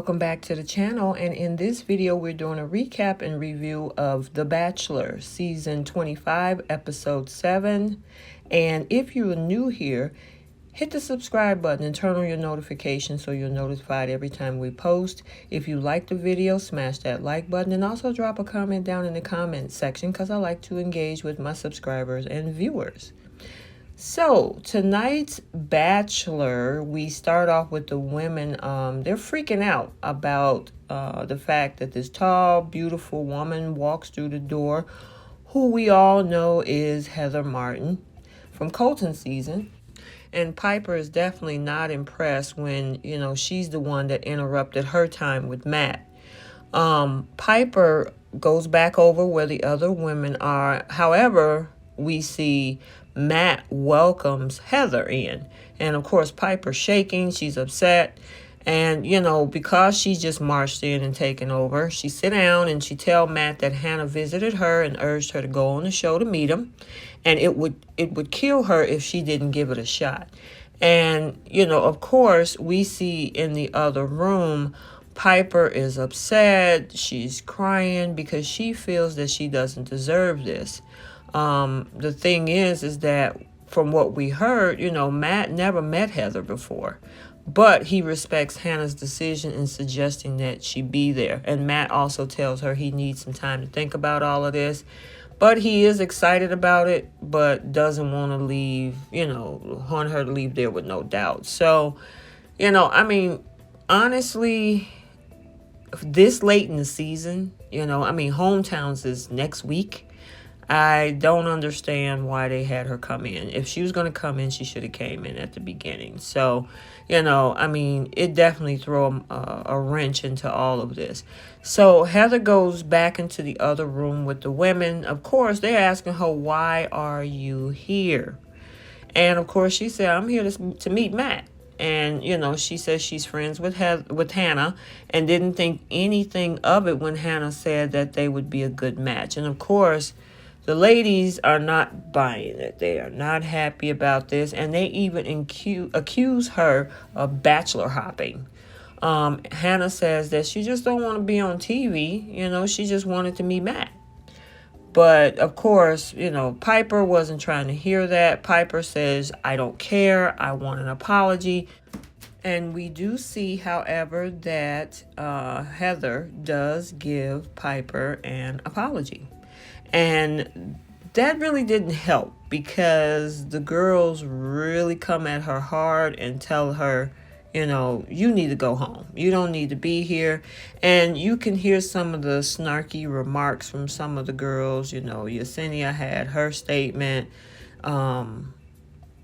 welcome back to the channel, and in this video we're doing a recap and review of The Bachelor season 25 episode 7. And if you're new here, hit the subscribe button and turn on your notifications so you're notified every time we post. If you like the video, smash that like button and also drop a comment down in the comment section because I like to engage with my subscribers and viewers. So tonight's Bachelor, we start off with the women. They're freaking out about the fact that this tall, beautiful woman walks through the door, who we all know is Heather Martin from Colton season. And Piper is definitely not impressed when, she's the one that interrupted her time with Matt. Piper goes back over where the other women are. However, we see Matt welcomes Heather in. And of course, Piper's shaking. She's upset. And, because she just marched in and taken over, she sit down and she tell Matt that Hannah visited her and urged her to go on the show to meet him. And it would kill her if she didn't give it a shot. And, of course, we see in the other room, Piper is upset. She's crying because she feels that she doesn't deserve this. The thing is that from what we heard, Matt never met Heather before, but he respects Hannah's decision in suggesting that she be there. And Matt also tells her he needs some time to think about all of this, but he is excited about it, but doesn't want to leave, want her to leave there with no doubt. So, honestly, this late in the season, hometowns is next week. I don't understand why they had her come in. If she was going to come in, she should have came in at the beginning. So, it definitely threw a wrench into all of this. So Heather goes back into the other room with the women. Of course, they're asking her, why are you here? And of course, she said, I'm here to meet Matt. And, she says she's friends with Hannah and didn't think anything of it when Hannah said that they would be a good match. And of course, the ladies are not buying it. They are not happy about this. And they even accuse her of bachelor hopping. Hannah says that she just don't want to be on TV. She just wanted to meet Matt. But, of course, Piper wasn't trying to hear that. Piper says, I don't care. I want an apology. And we do see, however, that Heather does give Piper an apology. And that really didn't help because the girls really come at her hard and tell her, you need to go home. You don't need to be here. And you can hear some of the snarky remarks from some of the girls. Yesenia had her statement,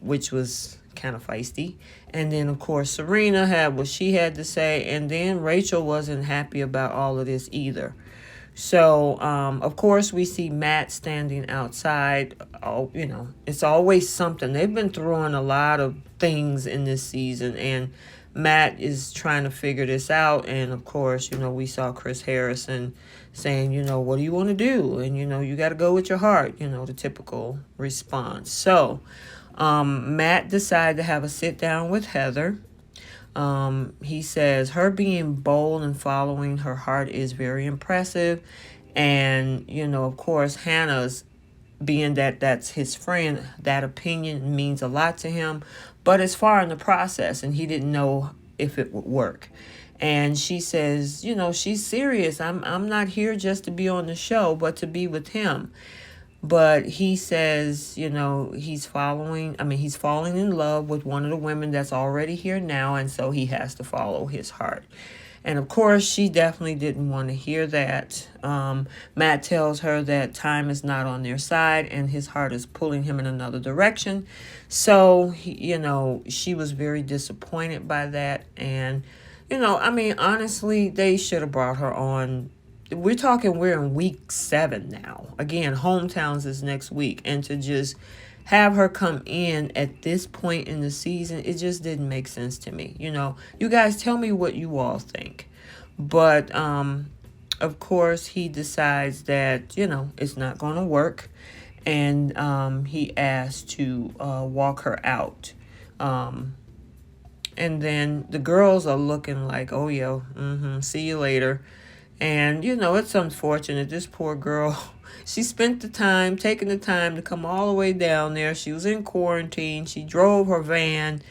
which was kind of feisty. And then, of course, Serena had what she had to say. And then Rachel wasn't happy about all of this either. So, of course, we see Matt standing outside. Oh, it's always something. They've been throwing a lot of things in this season, and Matt is trying to figure this out. And, of course, we saw Chris Harrison saying, what do you want to do? And, you got to go with your heart, the typical response. So, Matt decided to have a sit down with Heather. He says her being bold and following her heart is very impressive. And, of course, Hannah's being that's his friend, that opinion means a lot to him. But it's far in the process and he didn't know if it would work. And she says, she's serious. I'm not here just to be on the show, but to be with him. But he says, he's falling in love with one of the women that's already here now. And so he has to follow his heart. And of course, she definitely didn't want to hear that. Matt tells her that time is not on their side and his heart is pulling him in another direction. So, she was very disappointed by that. And, honestly, they should have brought her on. We're in week 7 now. Again, hometowns is next week. And to just have her come in at this point in the season, it just didn't make sense to me. You guys tell me what you all think. But, of course, he decides that, it's not going to work. And he asked to walk her out. And then the girls are looking like, oh, yeah, see you later. And, it's unfortunate. This poor girl, she spent taking the time to come all the way down there. She was in quarantine. She drove her van,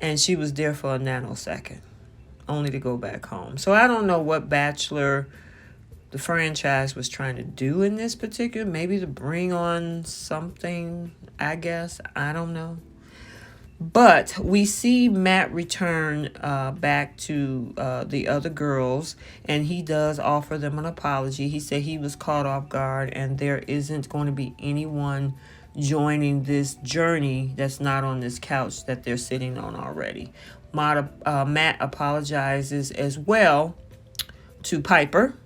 and she was there for a nanosecond, only to go back home. So I don't know what Bachelor, the franchise, was trying to do in this particular. Maybe to bring on something, I guess. I don't know. But we see Matt return back to the other girls, and he does offer them an apology. He said he was caught off guard, and there isn't going to be anyone joining this journey that's not on this couch that they're sitting on already. Matt apologizes as well to Piper,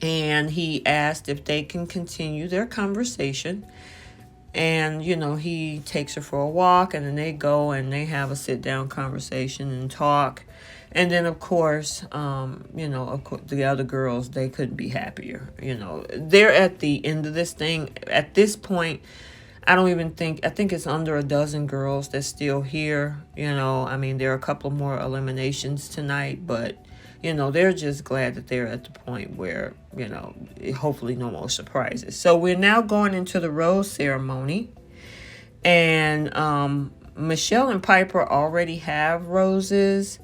and he asked if they can continue their conversation. And, he takes her for a walk, and then they go and they have a sit-down conversation and talk. And then, of course, the other girls, they couldn't be happier. They're at the end of this thing. At this point, I think it's under a dozen girls that's still here. There are a couple more eliminations tonight, but they're just glad that they're at the point where, hopefully no more surprises. So we're now going into the rose ceremony. And Michelle and Piper already have roses,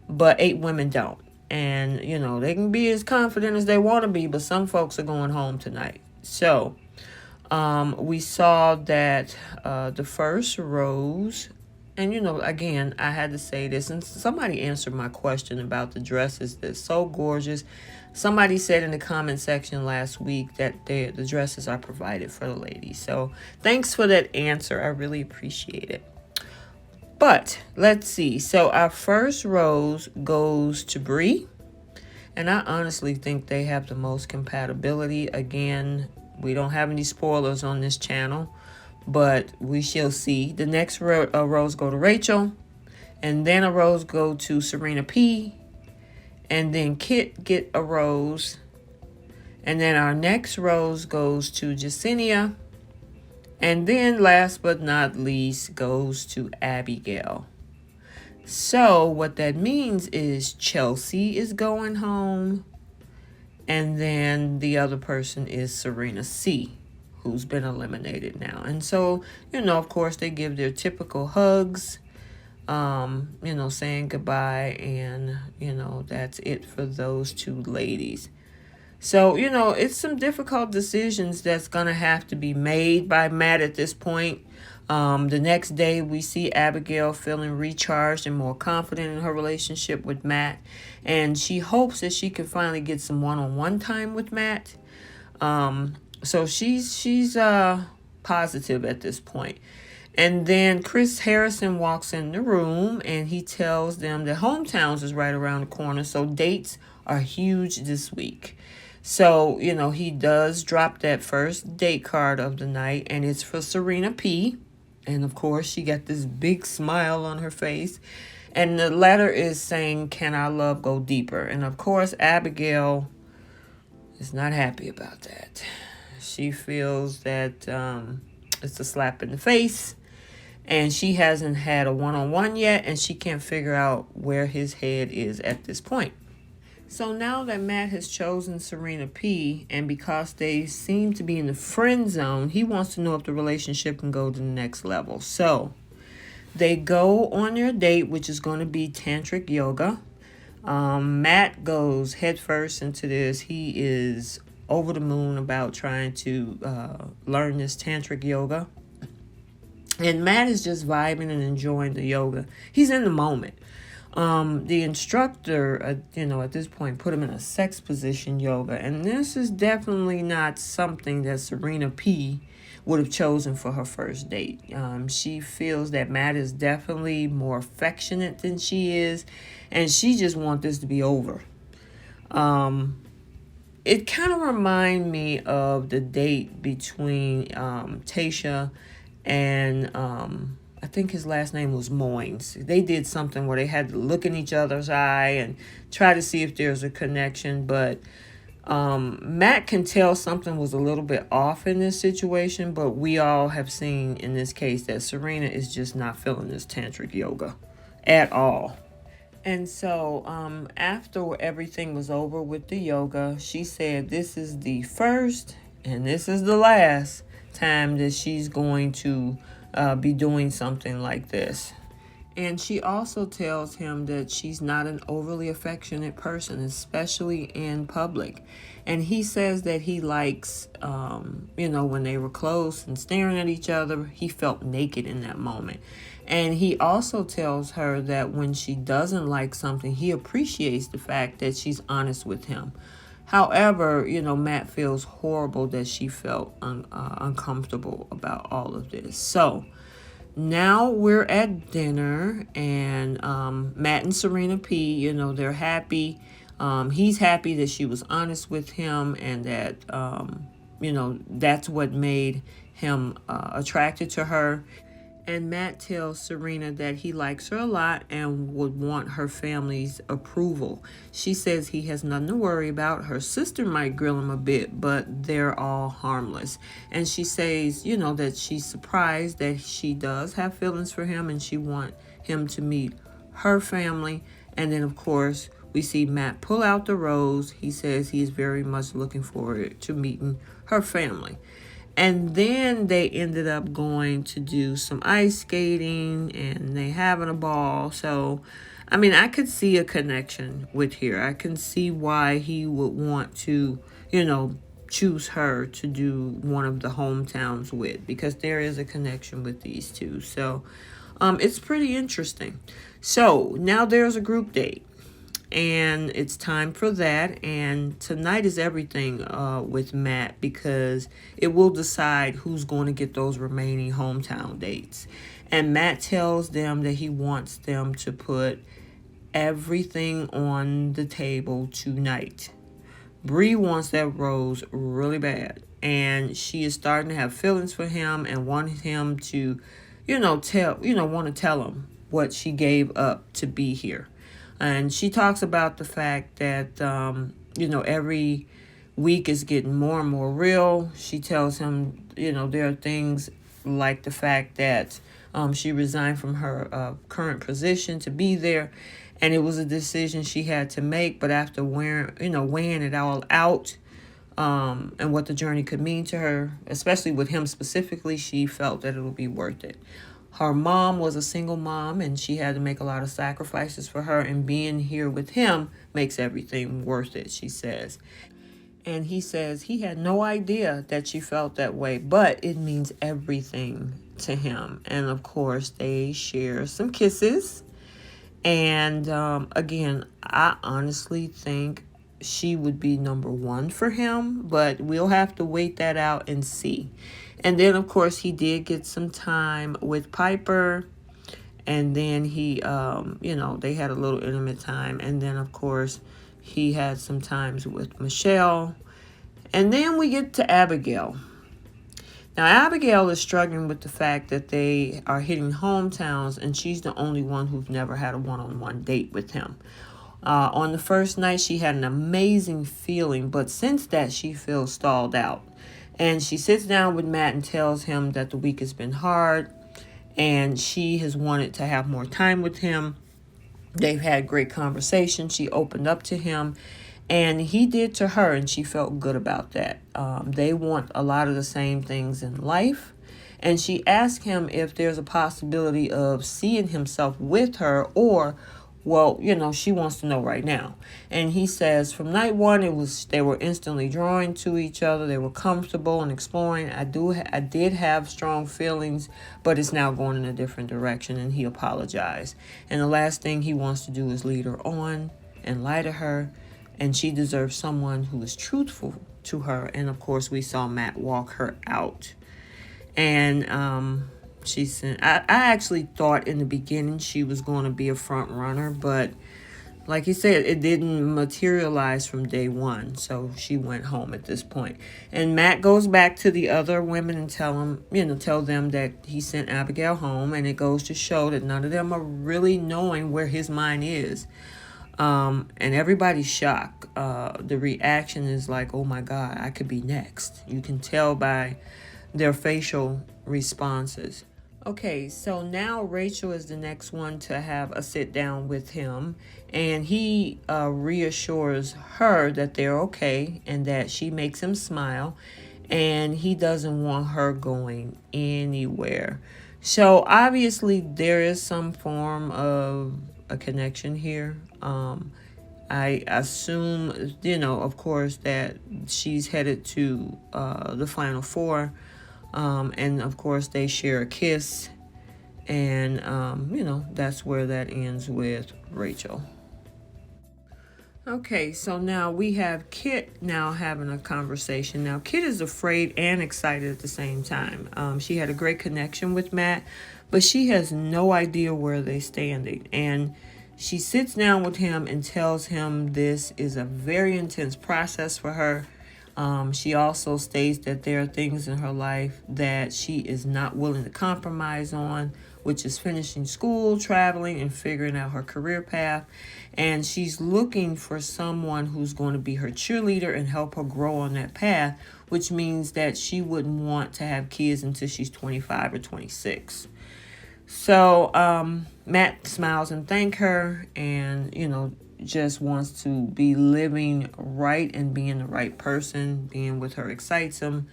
but 8 women don't. And, they can be as confident as they want to be, but some folks are going home tonight. So we saw that the first rose... And, again, I had to say this, and somebody answered my question about the dresses that's so gorgeous. Somebody said in the comment section last week that the dresses are provided for the ladies. So thanks for that answer. I really appreciate it. But let's see. So our first rose goes to Bree. And I honestly think they have the most compatibility. Again, we don't have any spoilers on this channel, but we shall see. The next rose go to Rachel, and then a rose go to Serena P, and then Kit get a rose, and then our next rose goes to Jasenia, and then last but not least goes to Abigail. So what that means is Chelsea is going home, and then the other person is Serena C, who's been eliminated now. And so, of course, they give their typical hugs, saying goodbye, and, that's it for those 2 ladies. So, it's some difficult decisions that's going to have to be made by Matt at this point. The next day, we see Abigail feeling recharged and more confident in her relationship with Matt. And she hopes that she can finally get some one-on-one time with Matt. So she's positive at this point. And then Chris Harrison walks in the room, and he tells them that Hometowns is right around the corner. So dates are huge this week. So, he does drop that first date card of the night, and it's for Serena P. And, of course, she got this big smile on her face. And the letter is saying, "Can our love go deeper?" And, of course, Abigail is not happy about that. She feels that it's a slap in the face, and she hasn't had a one-on-one yet, and she can't figure out where his head is at this point. So now that Matt has chosen Serena P, and because they seem to be in the friend zone, he wants to know if the relationship can go to the next level. So they go on their date, which is going to be tantric yoga. Matt goes headfirst into this. He is over the moon about trying to learn this tantric yoga. And Matt is just vibing and enjoying the yoga. He's in the moment. The instructor, at this point, put him in a sex position yoga. And this is definitely not something that Serena P would have chosen for her first date. She feels that Matt is definitely more affectionate than she is. And she just wants this to be over. It kind of reminds me of the date between Tasha and I think his last name was Moynes. They did something where they had to look in each other's eye and try to see if there's a connection. But Matt can tell something was a little bit off in this situation, but we all have seen in this case that Serena is just not feeling this tantric yoga at all. And so, after everything was over with the yoga, she said this is the first and this is the last time that she's going to be doing something like this. And she also tells him that she's not an overly affectionate person, especially in public. And he says that he likes, when they were close and staring at each other, he felt naked in that moment. And he also tells her that when she doesn't like something, he appreciates the fact that she's honest with him. However, Matt feels horrible that she felt uncomfortable about all of this. So now we're at dinner, and Matt and Serena P, they're happy. He's happy that she was honest with him, and that, that's what made him attracted to her. And Matt tells Serena that he likes her a lot and would want her family's approval. She says he has nothing to worry about. Her sister might grill him a bit, but they're all harmless. And she says, that she's surprised that she does have feelings for him, and she wants him to meet her family. And then, of course, we see Matt pull out the rose. He says he is very much looking forward to meeting her family. And then they ended up going to do some ice skating, and they having a ball. So, I could see a connection with here. I can see why he would want to, choose her to do one of the hometowns with, because there is a connection with these two. So, it's pretty interesting. So now there's a group date. And it's time for that. And tonight is everything with Matt, because it will decide who's going to get those remaining hometown dates. And Matt tells them that he wants them to put everything on the table tonight. Bree wants that rose really bad, and she is starting to have feelings for him and wants him to, want to tell him what she gave up to be here. And she talks about the fact that, every week is getting more and more real. She tells him, there are things like the fact that she resigned from her current position to be there. And it was a decision she had to make. But after weighing it all out, and what the journey could mean to her, especially with him specifically, she felt that it would be worth it. Her mom was a single mom, and she had to make a lot of sacrifices for her, and being here with him makes everything worth it, she says. And he says he had no idea that she felt that way, but it means everything to him. And of course, they share some kisses. And again, I honestly think she would be number one for him, but we'll have to wait that out and see. And then, of course, he did get some time with Piper. And then he, they had a little intimate time. And then, of course, he had some times with Michelle. And then we get to Abigail. Now, Abigail is struggling with the fact that they are hitting hometowns, and she's the only one who's never had a one-on-one date with him. On the first night, she had an amazing feeling, but since that, she feels stalled out. And she sits down with Matt and tells him that the week has been hard, and she has wanted to have more time with him. They've had great conversation. She opened up to him, and he did to her, and she felt good about that. They want a lot of the same things in life. And she asked him if there's a possibility of seeing himself with her, or she wants to know right now. And he says from night one, they were instantly drawing to each other. They were comfortable and exploring. I did have strong feelings, but it's now going in a different direction, and he apologized. And the last thing he wants to do is lead her on and lie to her, and she deserves someone who is truthful to her. And of course, we saw Matt walk her out. And she said, I actually thought in the beginning she was going to be a front runner, but like you said, it didn't materialize from day one. So she went home at this point. And Matt goes back to the other women and tell them that he sent Abigail home. And it goes to show that none of them are really knowing where his mind is. And everybody's shocked. The reaction is like, oh my God, I could be next. You can tell by their facial responses. Okay, so now Rachel is the next one to have a sit down with him, and he reassures her that they're okay and that she makes him smile, and he doesn't want her going anywhere. So obviously, there is some form of a connection here. I assume, of course, that she's headed to the final four. And of course, they share a kiss. And, that's where that ends with Rachel. Okay, so now we have Kit now having a conversation. Now, Kit is afraid and excited at the same time. She had a great connection with Matt, but she has no idea where they're standing. And she sits down with him and tells him this is a very intense process for her. She also states that there are things in her life that she is not willing to compromise on, which is finishing school, traveling, and figuring out her career path. And she's looking for someone who's going to be her cheerleader and help her grow on that path, which means that she wouldn't want to have kids until she's 25 or 26. So Matt smiles and thanks her, and, just wants to be living right and being the right person. Being with her excites him.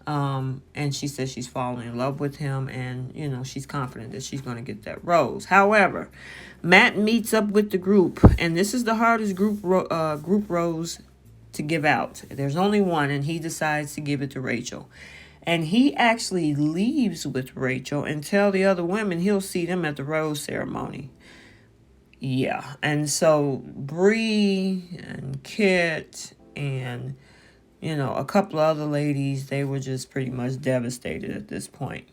And she says she's falling in love with him, and, she's confident that she's going to get that rose. However, Matt meets up with the group, and this is the hardest group rose to give out. There's only one, and he decides to give it to Rachel. And he actually leaves with Rachel and tell the other women he'll see them at the rose ceremony. Yeah, and so Bree and Kit and, a couple of other ladies, they were just pretty much devastated at this point.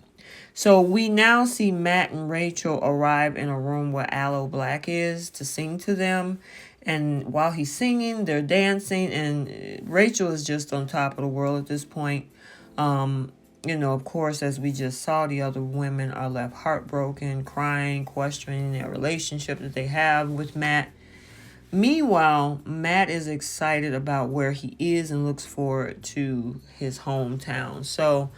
So we now see Matt and Rachel arrive in a room where Aloe Black is to sing to them. And while he's singing, they're dancing, and Rachel is just on top of the world at this point. Of course, as we just saw, the other women are left heartbroken, crying, questioning their relationship that they have with Matt. Meanwhile, Matt is excited about where he is and looks forward to his hometown. So,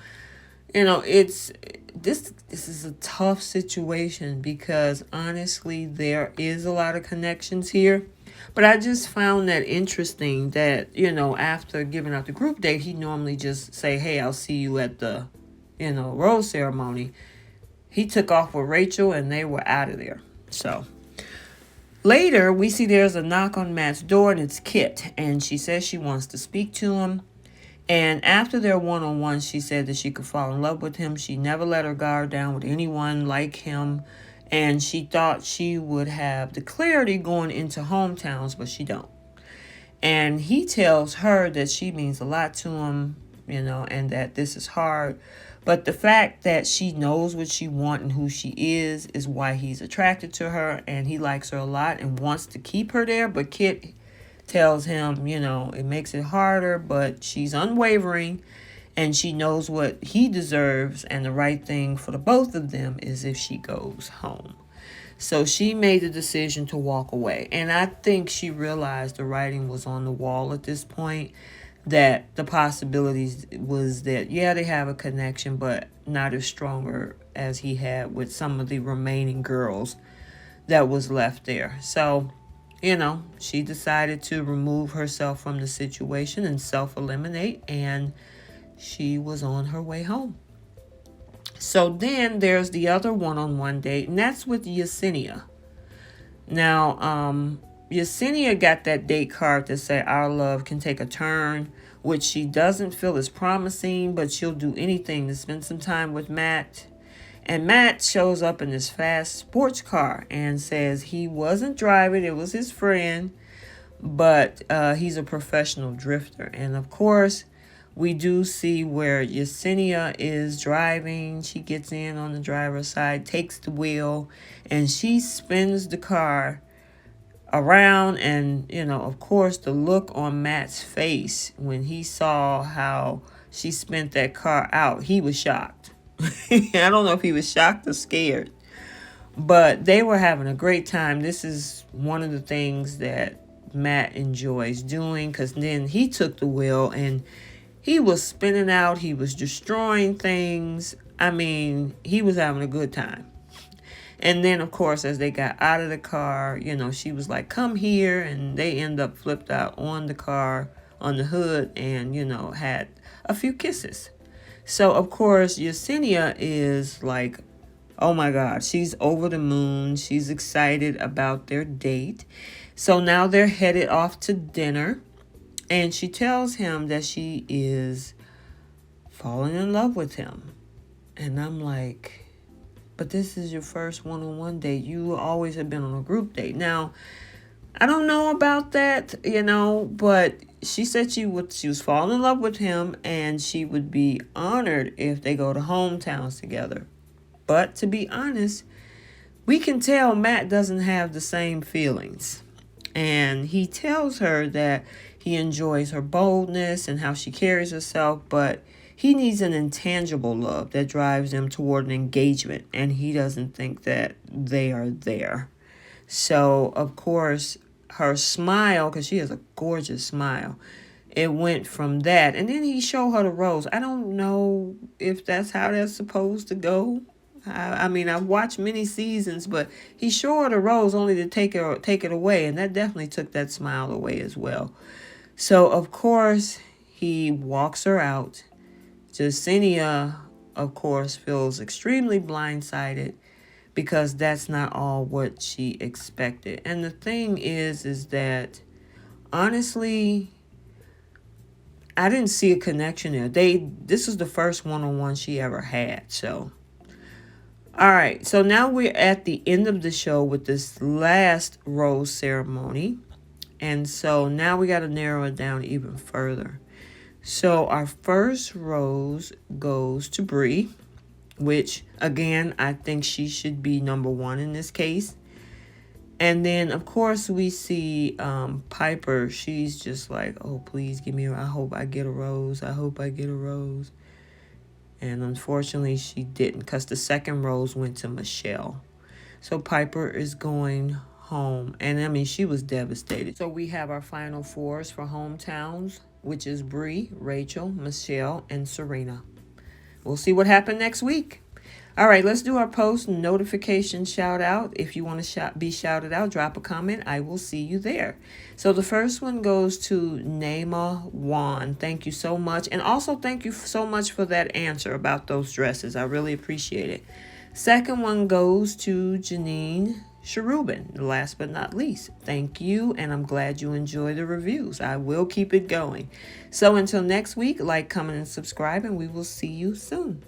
it's this is a tough situation because honestly, there is a lot of connections here. But I just found that interesting that, after giving out the group date, he normally just say, hey, I'll see you at the, rose ceremony. He took off with Rachel and they were out of there. So later, we see there's a knock on Matt's door, and it's Kit. And she says she wants to speak to him. And after their one-on-one, she said that she could fall in love with him. She never let her guard down with anyone like him. And she thought she would have the clarity going into hometowns, but she don't. And he tells her that she means a lot to him, and that this is hard. But the fact that she knows what she wants and who she is why he's attracted to her. And he likes her a lot and wants to keep her there. But Kit tells him, it makes it harder, but she's unwavering. And she knows what he deserves, and the right thing for the both of them is if she goes home. So she made the decision to walk away. And I think she realized the writing was on the wall at this point, that the possibilities was that, yeah, they have a connection, but not as stronger as he had with some of the remaining girls that was left there. So, she decided to remove herself from the situation and self-eliminate, and she was on her way home. So then there's the other one-on-one date, and that's with Yesenia. Now, Yesenia got that date card that said our love can take a turn, which she doesn't feel is promising, but she'll do anything to spend some time with Matt. And Matt shows up in this fast sports car and says he wasn't driving, it was his friend, but he's a professional drifter. And of course, we do see where Yesenia is driving. She gets in on the driver's side, takes the wheel, and she spins the car around. And, of course, the look on Matt's face when he saw how she spent that car out, he was shocked. I don't know if he was shocked or scared. But they were having a great time. This is one of the things that Matt enjoys doing, because then he took the wheel and he was spinning out. He was destroying things. I mean, he was having a good time. And then, of course, as they got out of the car, she was like, come here. And they end up flipped out on the car, on the hood, and, had a few kisses. So, of course, Yesenia is like, oh my God, she's over the moon. She's excited about their date. So now they're headed off to dinner. And she tells him that she is falling in love with him. And I'm like, but this is your first one-on-one date. You always have been on a group date. Now, I don't know about that, but she said she was falling in love with him, and she would be honored if they go to hometowns together. But to be honest, we can tell Matt doesn't have the same feelings. And he tells her that he enjoys her boldness and how she carries herself, but he needs an intangible love that drives them toward an engagement, and he doesn't think that they are there. So, of course, her smile, because she has a gorgeous smile, it went from that. And then he showed her the rose. I don't know if that's how that's supposed to go. I mean, I've watched many seasons, but he showed her the rose only to take it away, and that definitely took that smile away as well. So, of course, he walks her out. Jasenia, of course, feels extremely blindsided because that's not all what she expected. And the thing is that, honestly, I didn't see a connection there. This is the first one-on-one she ever had. So, all right. So now we're at the end of the show with this last rose ceremony. And so now we got to narrow it down even further. So our first rose goes to Bree, which, again, I think she should be number one in this case. And then, of course, we see Piper. She's just like, oh, please give me I hope I get a rose. I hope I get a rose. And unfortunately, she didn't, because the second rose went to Michelle. So Piper is going home. And, I mean, she was devastated. So we have our final fours for hometowns, which is Bree, Rachel, Michelle, and Serena. We'll see what happened next week. All right, let's do our post notification shout out. If you want to be shouted out, drop a comment. I will see you there. So the first one goes to Naima Wan. Thank you so much. And also thank you so much for that answer about those dresses. I really appreciate it. Second one goes to Janine Cherubin. Last but not least, thank you. And I'm glad you enjoy the reviews. I will keep it going. So until next week, like, comment, and subscribe, and we will see you soon.